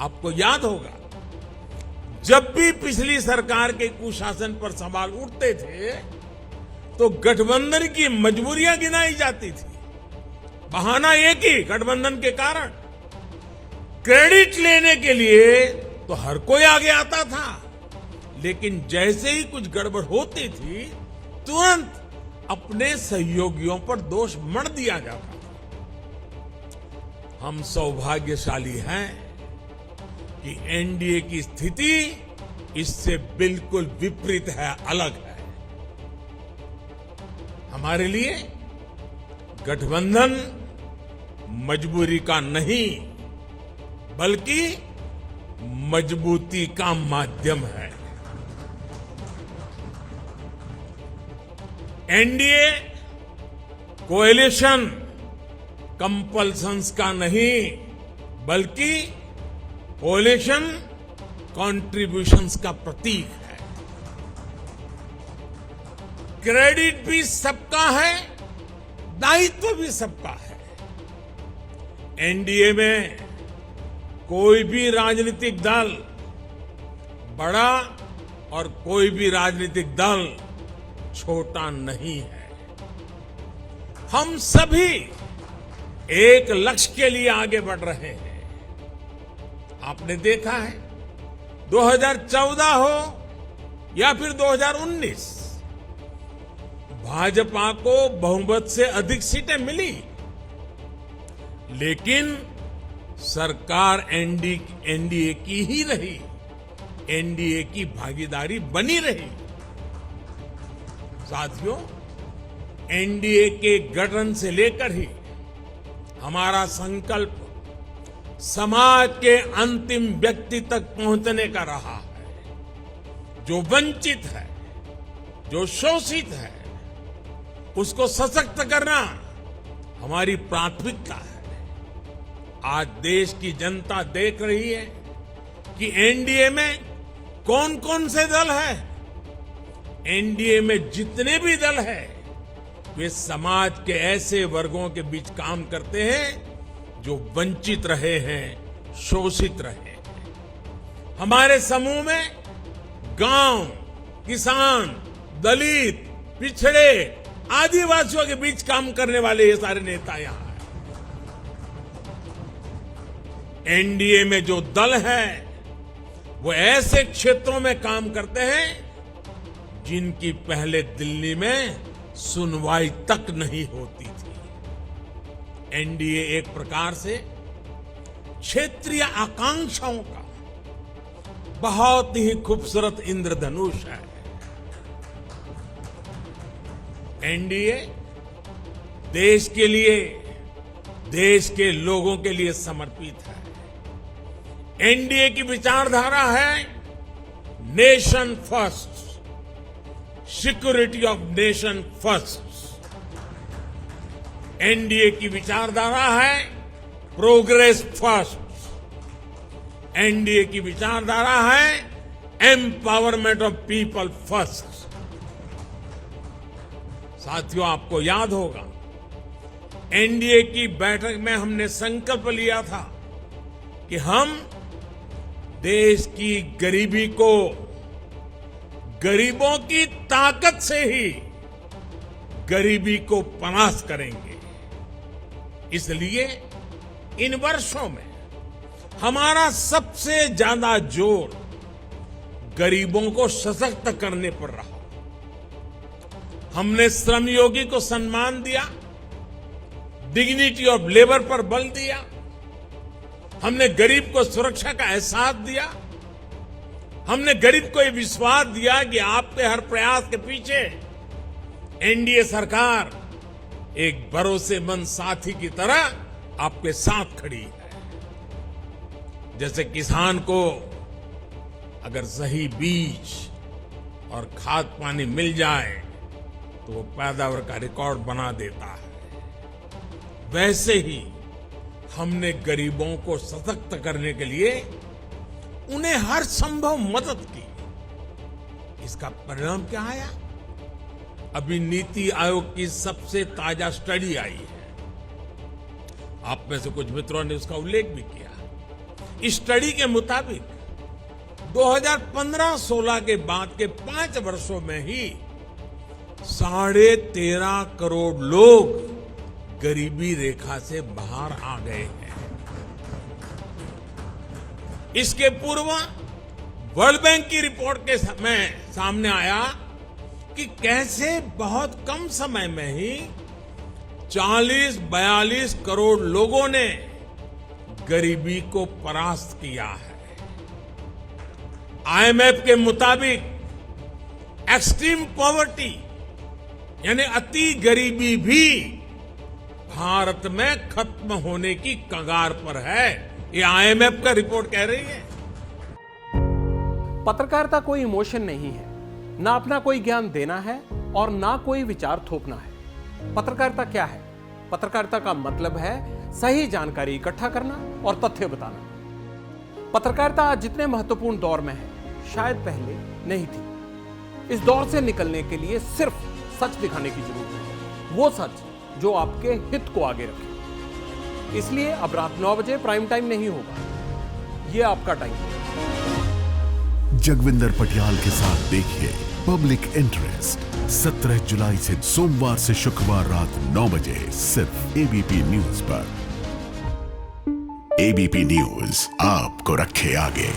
आपको याद होगा, जब भी पिछली सरकार के कुशासन पर सवाल उठते थे तो गठबंधन की मजबूरियां गिनाई जाती थी। बहाना एक ही, गठबंधन के कारण। क्रेडिट लेने के लिए तो हर कोई आगे आता था, लेकिन जैसे ही कुछ गड़बड़ होती थी तुरंत अपने सहयोगियों पर दोष मढ़ दिया जाता था। हम सौभाग्यशाली हैं कि एनडीए की स्थिति इससे बिल्कुल विपरीत है, अलग है। हमारे लिए गठबंधन मजबूरी का नहीं बल्कि मजबूती का माध्यम है। एनडीए कोएलिशन कंपल्सन्स का नहीं बल्कि कोएलिशन कॉन्ट्रीब्यूशंस का प्रतीक है। क्रेडिट भी सबका है, दायित्व भी सबका है। एनडीए में कोई भी राजनीतिक दल बड़ा और कोई भी राजनीतिक दल छोटा नहीं है। हम सभी एक लक्ष्य के लिए आगे बढ़ रहे हैं। आपने देखा है 2014 हो या फिर 2019, भाजपा को बहुमत से अधिक सीटें मिली, लेकिन सरकार एनडीए की ही रही, एनडीए की भागीदारी बनी रही। साथियों, एनडीए के गठन से लेकर ही हमारा संकल्प समाज के अंतिम व्यक्ति तक पहुंचने का रहा है। जो वंचित है, जो शोषित है, उसको सशक्त करना हमारी प्राथमिकता है। आज देश की जनता देख रही है कि एनडीए में कौन कौन से दल हैं। एनडीए में जितने भी दल हैं, वे समाज के ऐसे वर्गों के बीच काम करते हैं जो वंचित रहे हैं, शोषित रहे हैं। हमारे समूह में गांव, किसान, दलित, पिछड़े, आदिवासियों के बीच काम करने वाले ये सारे नेता यहां हैं। एनडीए में जो दल है वो ऐसे क्षेत्रों में काम करते हैं जिनकी पहले दिल्ली में सुनवाई तक नहीं होती थी। एनडीए एक प्रकार से क्षेत्रीय आकांक्षाओं का बहुत ही खूबसूरत इंद्रधनुष है। एनडीए देश के लिए, देश के लोगों के लिए समर्पित है। एनडीए की विचारधारा है nation first, security of nation first. NDA की विचारधारा है प्रोग्रेस फर्स्ट। एनडीए की विचारधारा है एम्पावरमेंट ऑफ पीपल फर्स्ट। साथियों, आपको याद होगा एनडीए की बैठक में हमने संकल्प लिया था कि हम देश की गरीबी को गरीबों की ताकत से ही गरीबी को पनाश करेंगे। इसलिए इन वर्षों में हमारा सबसे ज्यादा जोर गरीबों को सशक्त करने पर रहा। हमने श्रमयोगी को सम्मान दिया, डिग्निटी ऑफ लेबर पर बल दिया। हमने गरीब को सुरक्षा का एहसास दिया। हमने गरीब को यह विश्वास दिया कि आपके हर प्रयास के पीछे एनडीए सरकार एक भरोसेमंद साथी की तरह आपके साथ खड़ी है। जैसे किसान को अगर सही बीज और खाद पानी मिल जाए तो वो पैदावार का रिकॉर्ड बना देता है, वैसे ही हमने गरीबों को सशक्त करने के लिए उन्हें हर संभव मदद की। इसका परिणाम क्या आया? अभी नीति आयोग की सबसे ताजा स्टडी आई है, आप में से कुछ मित्रों ने उसका उल्लेख भी किया। इस स्टडी के मुताबिक 2015-16 के बाद के 5 वर्षों में ही 13.5 करोड़ लोग गरीबी रेखा से बाहर आ गए हैं। इसके पूर्व वर्ल्ड बैंक की रिपोर्ट के समय सामने आया कि कैसे बहुत कम समय में ही 40-42 करोड़ लोगों ने गरीबी को परास्त किया है। आईएमएफ के मुताबिक एक्सट्रीम पॉवर्टी यानी अति गरीबी भी भारत में खत्म होने की कगार पर है। ये आईएमएफ का रिपोर्ट कह रही है। पत्रकारिता कोई इमोशन नहीं है, ना अपना कोई ज्ञान देना है और ना कोई विचार थोपना है। पत्रकारिता क्या है? पत्रकारिता का मतलब है सही जानकारी इकट्ठा करना और तथ्य बताना। पत्रकारिता आज जितने महत्वपूर्ण दौर में है, शायद पहले नहीं थी। इस दौर से निकलने के लिए सिर्फ सच दिखाने की जरूरत है, वो सच जो आपके हित को आगे रखे। इसलिए अब रात 9 बजे प्राइम टाइम नहीं होगा, ये आपका टाइम है। जगविंदर पटियाल के साथ देखिए पब्लिक इंटरेस्ट 17 जुलाई से सोमवार से शुक्रवार रात 9 बजे सिर्फ एबीपी न्यूज पर। एबीपी न्यूज आपको रखे आगे।